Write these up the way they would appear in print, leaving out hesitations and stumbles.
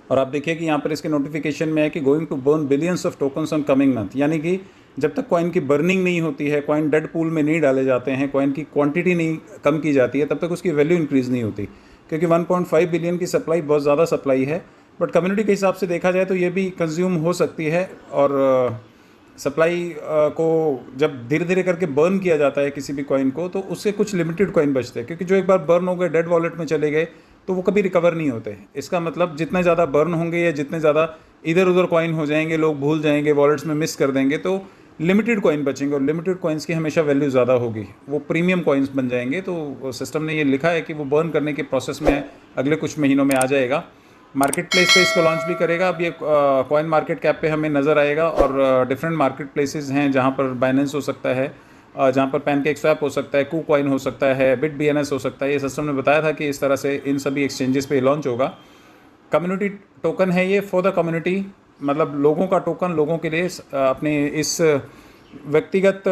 और आप देखिए कि यहाँ पर इसके नोटिफिकेशन में है कि going to burn billions of tokens on coming month, यानी कि जब तक कॉइन की बर्निंग नहीं होती है, कॉइन डेड पूल में नहीं डाले जाते हैं, कॉइन की क्वांटिटी नहीं कम की जाती है, तब तक उसकी वैल्यू इंक्रीज़ नहीं होती, क्योंकि 1.5 बिलियन की सप्लाई बहुत ज़्यादा सप्लाई है। बट कम्युनिटी के हिसाब से देखा जाए तो ये भी कंज्यूम हो सकती है, और सप्लाई को जब धीरे धीरे करके बर्न किया जाता है किसी भी कॉइन को, तो उससे कुछ लिमिटेड कॉइन बचते हैं, क्योंकि जो एक बार बर्न हो गए, डेड वॉलेट में चले गए, तो वो कभी रिकवर नहीं होते। इसका मतलब जितने ज़्यादा बर्न होंगे या जितने ज़्यादा इधर उधर कॉइन हो जाएंगे, लोग भूल जाएंगे, वॉलेट्स में मिस कर देंगे, तो लिमिटेड कॉइन बचेंगे, और लिमिटेड कॉइन्स की हमेशा वैल्यू ज़्यादा होगी, वो प्रीमियम कॉइन्स बन जाएंगे। तो सिस्टम ने ये लिखा है कि वो बर्न करने के प्रोसेस में अगले कुछ महीनों में आ जाएगा। मार्केट प्लेस पे इसको लॉन्च भी करेगा। अब ये कॉइन मार्केट कैप पे हमें नज़र आएगा, और डिफरेंट मार्केट प्लेसेस हैं जहाँ पर बाइनेंस हो सकता है, जहाँ पर पैनकेक स्वैप हो सकता है, कू कॉइन हो सकता है, बिट BNS हो सकता है। ये सिस्टम ने बताया था कि इस तरह से इन सभी एक्सचेंजेस पे लॉन्च होगा। कम्युनिटी टोकन है ये, फॉर द कम्युनिटी, मतलब लोगों का टोकन, लोगों के लिए अपने इस व्यक्तिगत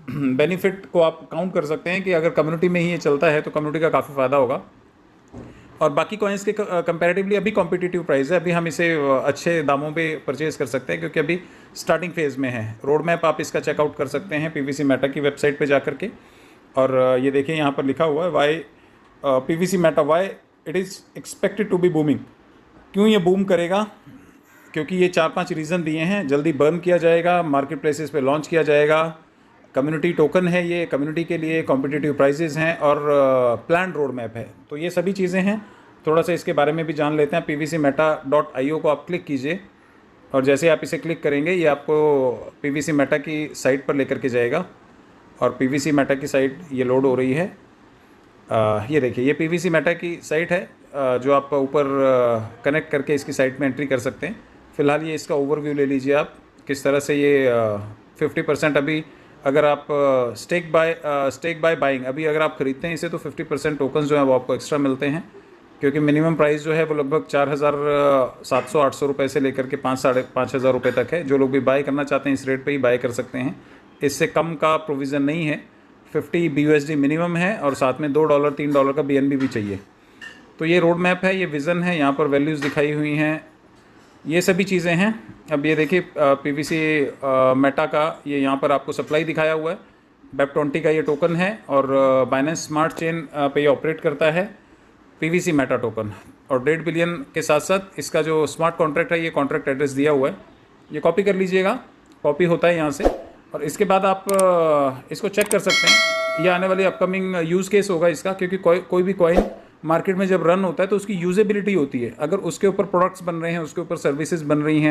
बेनिफिट को आप काउंट कर सकते हैं कि अगर कम्युनिटी में ही ये चलता है तो कम्युनिटी का काफ़ी फ़ायदा होगा। और बाकी कॉइन्स के कंपैरेटिवली अभी कॉम्पिटिटिव प्राइस है, अभी हम इसे अच्छे दामों पे परचेज़ कर सकते हैं, क्योंकि अभी स्टार्टिंग फेज़ में है। रोड मैप आप इसका चेकआउट कर सकते हैं PVC मेटा की वेबसाइट पे जा कर के। और ये देखिए यहाँ पर लिखा हुआ है why PVC Meta, why it is expected to be booming. क्यों ये बूम करेगा? क्योंकि ये 4-5 रीज़न दिए हैं। जल्दी बर्न किया जाएगा, मार्केट प्लेसेस पे लॉन्च किया जाएगा, कम्युनिटी टोकन है ये, कम्युनिटी के लिए कॉम्पिटिटिव प्राइजेज़ हैं, और प्लान रोड मैप है। तो ये सभी चीज़ें हैं। थोड़ा सा इसके बारे में भी जान लेते हैं। PVCmeta.io को आप क्लिक कीजिए, और जैसे आप इसे क्लिक करेंगे ये आपको PVC मेटा की साइट पर लेकर के जाएगा। और PVC मेटा की साइट ये लोड हो रही है। ये देखिए, ये PVC मेटा की साइट है, जो आप ऊपर कनेक्ट करके इसकी साइट में एंट्री कर सकते हैं। फ़िलहाल ये इसका ओवरव्यू ले लीजिए आप, किस तरह से ये 50% अभी, अगर आप स्टेक बाय बाइंग अभी अगर आप ख़रीदते हैं इसे, तो 50% टोकन जो है वो आपको एक्स्ट्रा मिलते हैं, क्योंकि मिनिमम प्राइस जो है वो लगभग 4,700-800 रुपये से लेकर के 5,000-5,500 रुपये तक है। जो लोग भी बाय करना चाहते हैं इस रेट पे ही बाय कर सकते हैं, इससे कम का प्रोविज़न नहीं है। 50 BUSD मिनिमम है, और साथ में $2 $3 का BNB भी चाहिए। तो ये रोड मैप है, ये विज़न है, यहाँ पर वैल्यूज़ दिखाई हुई हैं, ये सभी चीज़ें हैं। अब ये देखिए PVC मेटा का ये यहाँ पर आपको सप्लाई दिखाया हुआ है। BEP20 का ये टोकन है, और बाइनेंस स्मार्ट चेन पे ये ऑपरेट करता है PVC मेटा टोकन। और 1.5 बिलियन के साथ साथ इसका जो स्मार्ट कॉन्ट्रैक्ट है, ये कॉन्ट्रैक्ट एड्रेस दिया हुआ है, ये कॉपी कर लीजिएगा, कॉपी होता है यहाँ से। और इसके बाद आप इसको चेक कर सकते हैं। ये आने वाली अपकमिंग यूज़ केस होगा इसका, क्योंकि कोई भी कॉइन मार्केट में जब रन होता है तो उसकी यूजेबिलिटी होती है। अगर उसके ऊपर प्रोडक्ट्स बन रहे हैं, उसके ऊपर सर्विसेज बन रही हैं,